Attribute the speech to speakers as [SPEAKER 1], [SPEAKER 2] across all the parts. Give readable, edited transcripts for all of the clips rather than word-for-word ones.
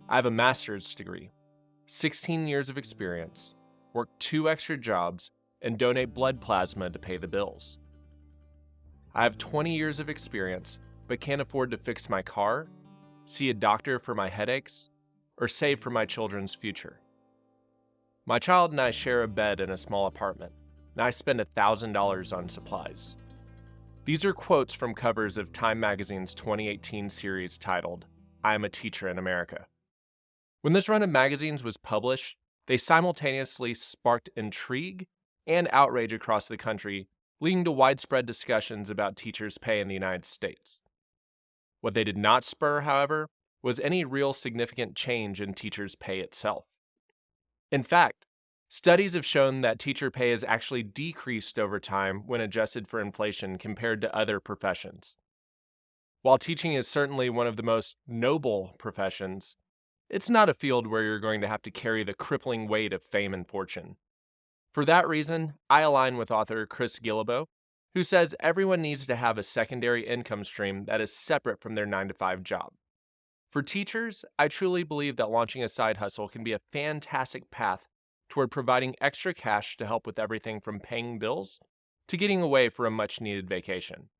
[SPEAKER 1] I have a master's degree, 16 years of experience, work 2 extra jobs, and donate blood plasma to pay the bills. I have 20 years of experience, but can't afford to fix my car, see a doctor for my headaches, or save for my children's future. My child and I share a bed in a small apartment, and I spend $1,000 on supplies. These are quotes from covers of Time Magazine's 2018 series titled, "I Am a Teacher in America." When this run of magazines was published, they simultaneously sparked intrigue and outrage across the country, leading to widespread discussions about teachers' pay in the United States. What they did not spur, however, was any real significant change in teachers' pay itself. In fact, studies have shown that teacher pay has actually decreased over time when adjusted for inflation compared to other professions. While teaching is certainly one of the most noble professions, it's not a field where you're going to have to carry the crippling weight of fame and fortune. For that reason, I align with author Chris Guillebeau, who says everyone needs to have a secondary income stream that is separate from their 9-to-5 job. For teachers, I truly believe that launching a side hustle can be a fantastic path toward providing extra cash to help with everything from paying bills to getting away for a much-needed vacation.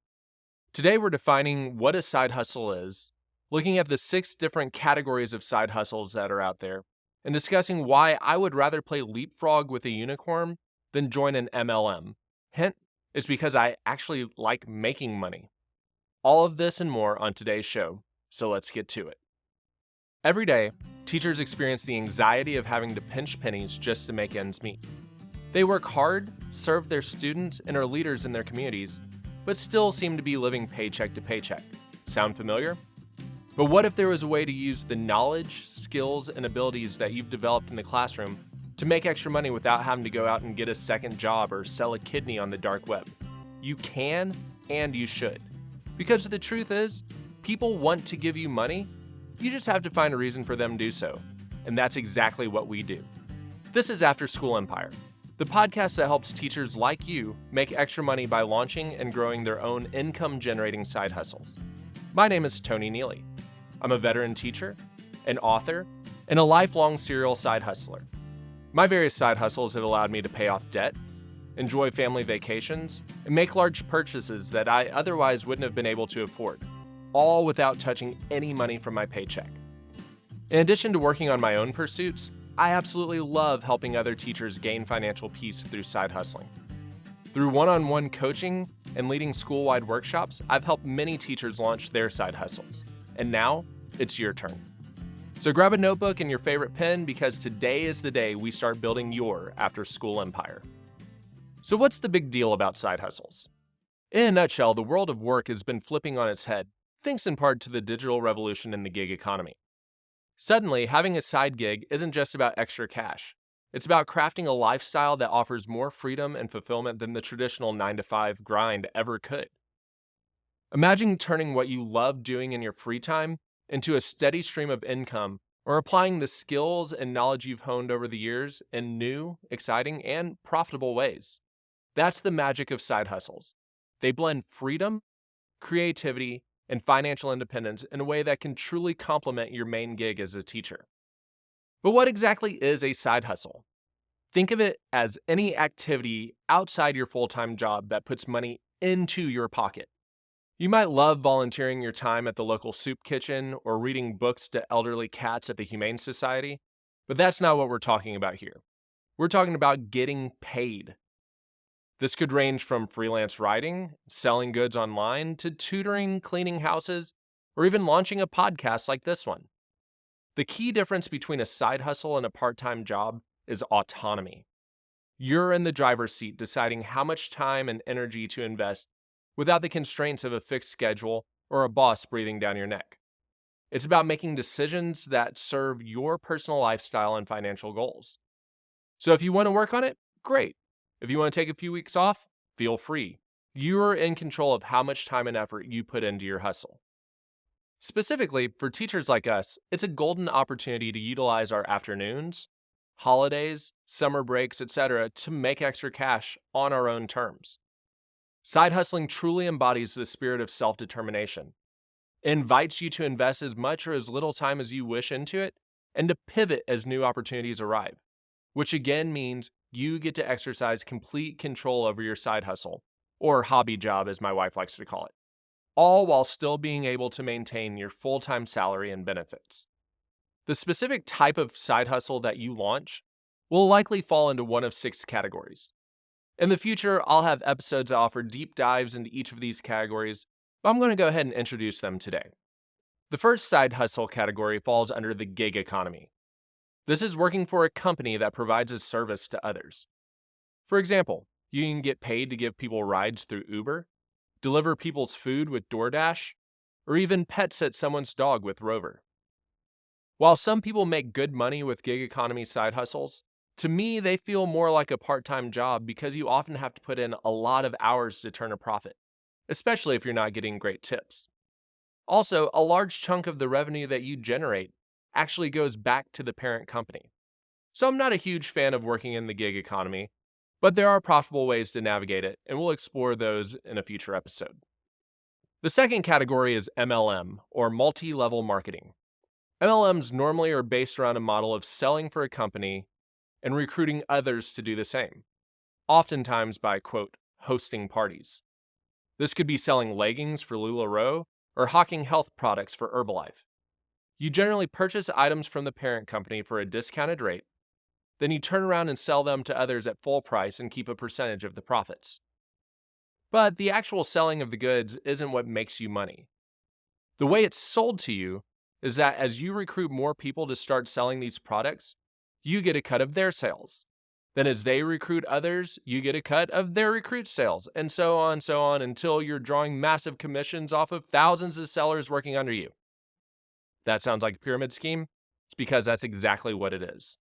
[SPEAKER 1] Today, we're defining what a side hustle is, looking at the 6 different categories of side hustles that are out there, and discussing why I would rather play leapfrog with a unicorn than join an MLM. Hint, it's because I actually like making money. All of this and more on today's show, so let's get to it. Every day, teachers experience the anxiety of having to pinch pennies just to make ends meet. They work hard, serve their students, and are leaders in their communities, but still seem to be living paycheck to paycheck. Sound familiar? But what if there was a way to use the knowledge, skills, and abilities that you've developed in the classroom to make extra money without having to go out and get a second job or sell a kidney on the dark web? You can, and you should. Because the truth is, people want to give you money, you just have to find a reason for them to do so. And that's exactly what we do. This is Afterschool Empire, the podcast that helps teachers like you make extra money by launching and growing their own income-generating side hustles. My name is Tony Neely. I'm a veteran teacher, an author, and a lifelong serial side hustler. My various side hustles have allowed me to pay off debt, enjoy family vacations, and make large purchases that I otherwise wouldn't have been able to afford, all without touching any money from my paycheck. In addition to working on my own pursuits, I absolutely love helping other teachers gain financial peace through side hustling. Through one-on-one coaching and leading school-wide workshops, I've helped many teachers launch their side hustles. And now, it's your turn. So grab a notebook and your favorite pen because today is the day we start building your after-school empire. So what's the big deal about side hustles? In a nutshell, the world of work has been flipping on its head, thanks in part to the digital revolution in the gig economy. Suddenly, having a side gig isn't just about extra cash. It's about crafting a lifestyle that offers more freedom and fulfillment than the traditional 9-to-5 grind ever could. Imagine turning what you love doing in your free time into a steady stream of income, or applying the skills and knowledge you've honed over the years in new, exciting, and profitable ways. That's the magic of side hustles. They blend freedom, creativity, and financial independence in a way that can truly complement your main gig as a teacher. But what exactly is a side hustle? Think of it as any activity outside your full-time job that puts money into your pocket. You might love volunteering your time at the local soup kitchen or reading books to elderly cats at the Humane Society, but that's not what we're talking about here. We're talking about getting paid. This could range from freelance writing, selling goods online, to tutoring, cleaning houses, or even launching a podcast like this one. The key difference between a side hustle and a part-time job is autonomy. You're in the driver's seat deciding how much time and energy to invest without the constraints of a fixed schedule or a boss breathing down your neck. It's about making decisions that serve your personal lifestyle and financial goals. So if you want to work on it, great. If you want to take a few weeks off, feel free. You're in control of how much time and effort you put into your hustle. Specifically, for teachers like us, it's a golden opportunity to utilize our afternoons, holidays, summer breaks, etc. to make extra cash on our own terms. Side hustling truly embodies the spirit of self-determination. It invites you to invest as much or as little time as you wish into it, and to pivot as new opportunities arrive, which again means you get to exercise complete control over your side hustle, or hobby job as my wife likes to call it, all while still being able to maintain your full-time salary and benefits. The specific type of side hustle that you launch will likely fall into one of 6 categories. In the future, I'll have episodes that offer deep dives into each of these categories, but I'm going to go ahead and introduce them today. The first side hustle category falls under the gig economy. This is working for a company that provides a service to others. For example, you can get paid to give people rides through Uber, deliver people's food with DoorDash, or even pet sit someone's dog with Rover. While some people make good money with gig economy side hustles, to me they feel more like a part-time job because you often have to put in a lot of hours to turn a profit, especially if you're not getting great tips. Also, a large chunk of the revenue that you generate actually goes back to the parent company. So I'm not a huge fan of working in the gig economy, but there are profitable ways to navigate it, and we'll explore those in a future episode. The second category is MLM, or multi-level marketing. MLMs normally are based around a model of selling for a company and recruiting others to do the same, oftentimes by, quote, hosting parties. This could be selling leggings for LuLaRoe or hawking health products for Herbalife. You generally purchase items from the parent company for a discounted rate, then you turn around and sell them to others at full price and keep a percentage of the profits. But the actual selling of the goods isn't what makes you money. The way it's sold to you is that as you recruit more people to start selling these products, you get a cut of their sales. Then as they recruit others, you get a cut of their recruit sales, and so on, until you're drawing massive commissions off of thousands of sellers working under you. That sounds like a pyramid scheme? It's because that's exactly what it is.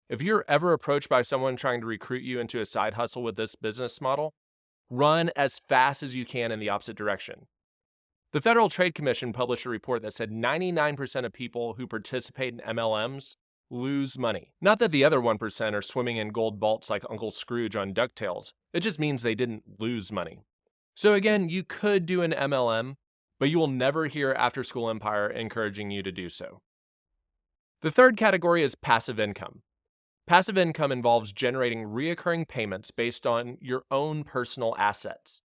[SPEAKER 1] If you're ever approached by someone trying to recruit you into a side hustle with this business model, run as fast as you can in the opposite direction. The Federal Trade Commission published a report that said 99% of people who participate in MLMs lose money. Not that the other 1% are swimming in gold vaults like Uncle Scrooge on DuckTales. It just means they didn't lose money. So again, you could do an MLM, but you will never hear Afterschool Empire encouraging you to do so. The third category is passive income. Passive income involves generating recurring payments based on your own personal assets.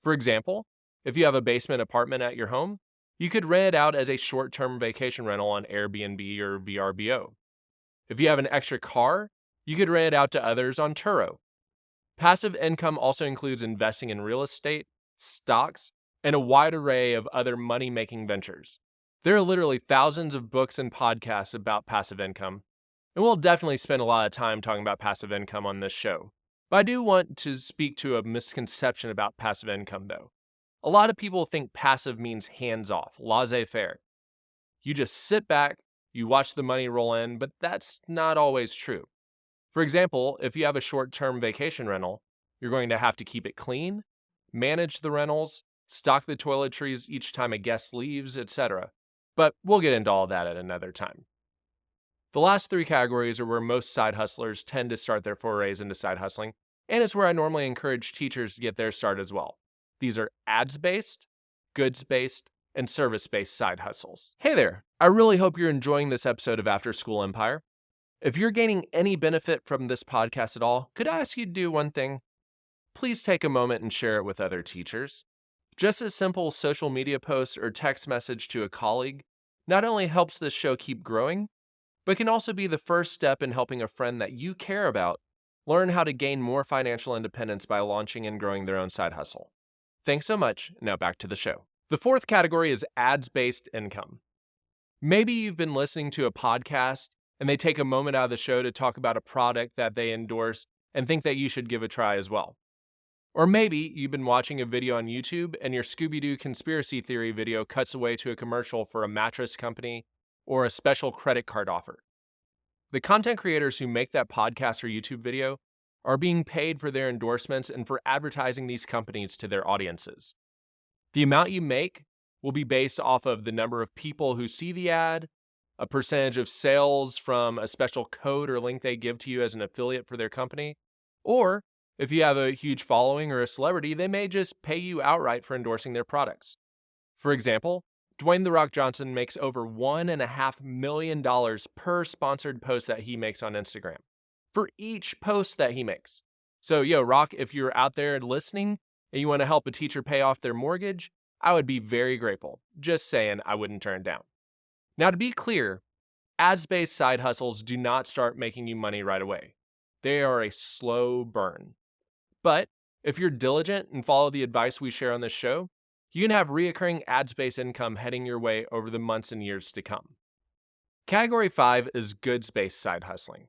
[SPEAKER 1] For example, if you have a basement apartment at your home, you could rent it out as a short-term vacation rental on Airbnb or VRBO. If you have an extra car, you could rent it out to others on Turo. Passive income also includes investing in real estate, stocks, and a wide array of other money-making ventures. There are literally thousands of books and podcasts about passive income, and we'll definitely spend a lot of time talking about passive income on this show. But I do want to speak to a misconception about passive income, though. A lot of people think passive means hands-off, laissez-faire. You just sit back, you watch the money roll in, but that's not always true. For example, if you have a short-term vacation rental, you're going to have to keep it clean, manage the rentals, stock the toiletries each time a guest leaves, etc. But we'll get into all that at another time. The last 3 categories are where most side hustlers tend to start their forays into side hustling, and it's where I normally encourage teachers to get their start as well. These are ads-based, goods-based, and service-based side hustles. Hey there, I really hope you're enjoying this episode of Afterschool Empire. If you're gaining any benefit from this podcast at all, could I ask you to do one thing? Please take a moment and share it with other teachers. Just a simple social media post or text message to a colleague not only helps this show keep growing, but can also be the first step in helping a friend that you care about learn how to gain more financial independence by launching and growing their own side hustle. Thanks so much. Now back to the show. The fourth category is ads-based income. Maybe you've been listening to a podcast and they take a moment out of the show to talk about a product that they endorse and think that you should give a try as well. Or maybe you've been watching a video on YouTube and your Scooby-Doo conspiracy theory video cuts away to a commercial for a mattress company or a special credit card offer. The content creators who make that podcast or YouTube video are being paid for their endorsements and for advertising these companies to their audiences. The amount you make will be based off of the number of people who see the ad, a percentage of sales from a special code or link they give to you as an affiliate for their company, or if you have a huge following or a celebrity, they may just pay you outright for endorsing their products. For example, Dwayne "The Rock" Johnson makes over $1.5 million per sponsored post that he makes on Instagram, for each post that he makes. So, Rock, if you're out there listening and you want to help a teacher pay off their mortgage, I would be very grateful. Just saying, I wouldn't turn it down. Now, to be clear, ads-based side hustles do not start making you money right away. They are a slow burn. But if you're diligent and follow the advice we share on this show, you can have reoccurring ads-based income heading your way over the months and years to come. Category 5 is goods-based side hustling.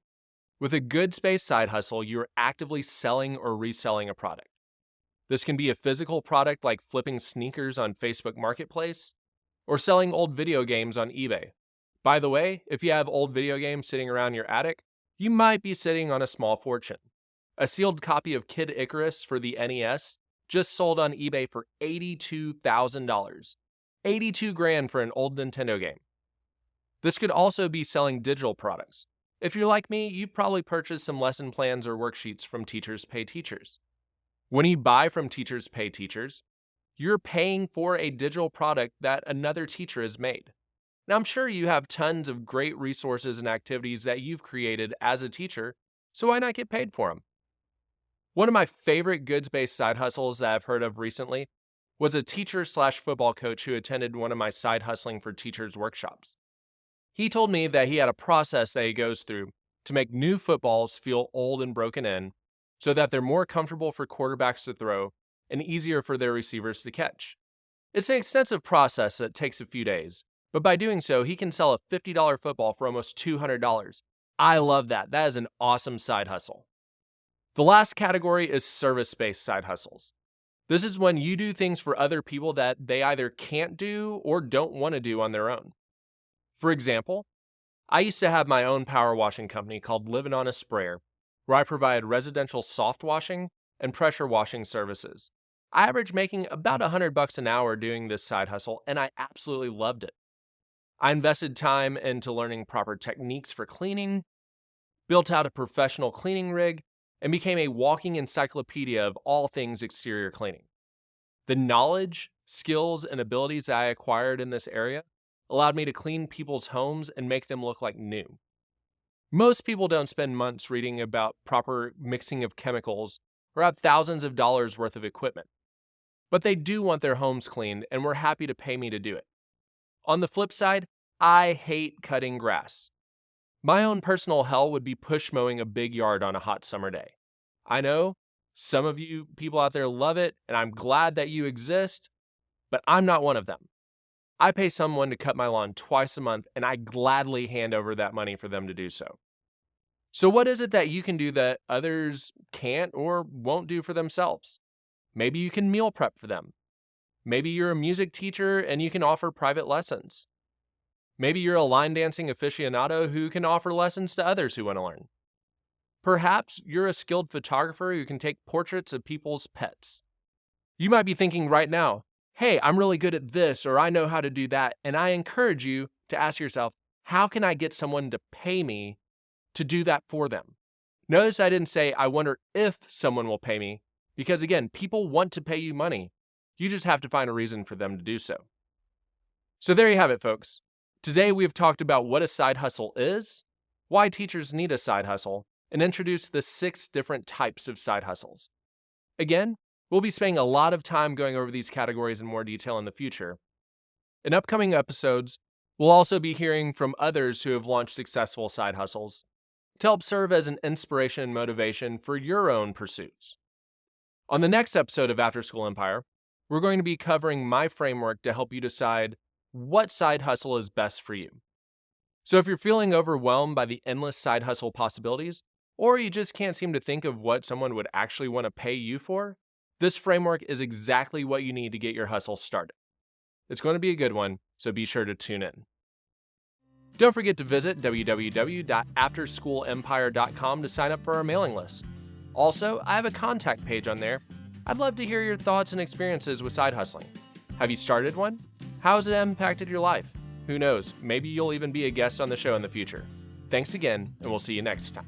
[SPEAKER 1] With a goods-based side hustle, you are actively selling or reselling a product. This can be a physical product like flipping sneakers on Facebook Marketplace, or selling old video games on eBay. By the way, if you have old video games sitting around your attic, you might be sitting on a small fortune. A sealed copy of Kid Icarus for the NES just sold on eBay for $82,000. $82,000 for an old Nintendo game. This could also be selling digital products. If you're like me, you've probably purchased some lesson plans or worksheets from Teachers Pay Teachers. When you buy from Teachers Pay Teachers, you're paying for a digital product that another teacher has made. Now, I'm sure you have tons of great resources and activities that you've created as a teacher, so why not get paid for them? One of my favorite goods-based side hustles that I've heard of recently was a teacher/football coach who attended one of my side hustling for teachers workshops. He told me that he had a process that he goes through to make new footballs feel old and broken in so that they're more comfortable for quarterbacks to throw and easier for their receivers to catch. It's an extensive process that takes a few days, but by doing so, he can sell a $50 football for almost $200. I love that. That is an awesome side hustle. The last category is service-based side hustles. This is when you do things for other people that they either can't do or don't want to do on their own. For example, I used to have my own power washing company called Living on a Sprayer, where I provide residential soft washing and pressure washing services. I averaged making about $100 an hour doing this side hustle, and I absolutely loved it. I invested time into learning proper techniques for cleaning, built out a professional cleaning rig, and became a walking encyclopedia of all things exterior cleaning. The knowledge, skills, and abilities that I acquired in this area allowed me to clean people's homes and make them look like new. Most people don't spend months reading about proper mixing of chemicals or have thousands of dollars worth of equipment. But they do want their homes cleaned and were happy to pay me to do it. On the flip side, I hate cutting grass. My own personal hell would be push mowing a big yard on a hot summer day. I know some of you people out there love it, and I'm glad that you exist, but I'm not one of them. I pay someone to cut my lawn twice a month, and I gladly hand over that money for them to do so. So what is it that you can do that others can't or won't do for themselves? Maybe you can meal prep for them. Maybe you're a music teacher and you can offer private lessons. Maybe you're a line dancing aficionado who can offer lessons to others who want to learn. Perhaps you're a skilled photographer who can take portraits of people's pets. You might be thinking right now, hey, I'm really good at this, or I know how to do that, and I encourage you to ask yourself, how can I get someone to pay me to do that for them? Notice I didn't say, I wonder if someone will pay me, because again, people want to pay you money. You just have to find a reason for them to do so. So there you have it, folks. Today we have talked about what a side hustle is, why teachers need a side hustle, and introduced the 6 different types of side hustles. Again, we'll be spending a lot of time going over these categories in more detail in the future. In upcoming episodes, we'll also be hearing from others who have launched successful side hustles to help serve as an inspiration and motivation for your own pursuits. On the next episode of Afterschool Empire, we're going to be covering my framework to help you decide what side hustle is best for you. So if you're feeling overwhelmed by the endless side hustle possibilities, or you just can't seem to think of what someone would actually want to pay you for, this framework is exactly what you need to get your hustle started. It's going to be a good one, so be sure to tune in. Don't forget to visit www.afterschoolepire.com to sign up for our mailing list. Also, I have a contact page on there. I'd love to hear your thoughts and experiences with side hustling. Have you started one? How has it impacted your life? Who knows, maybe you'll even be a guest on the show in the future. Thanks again, and we'll see you next time.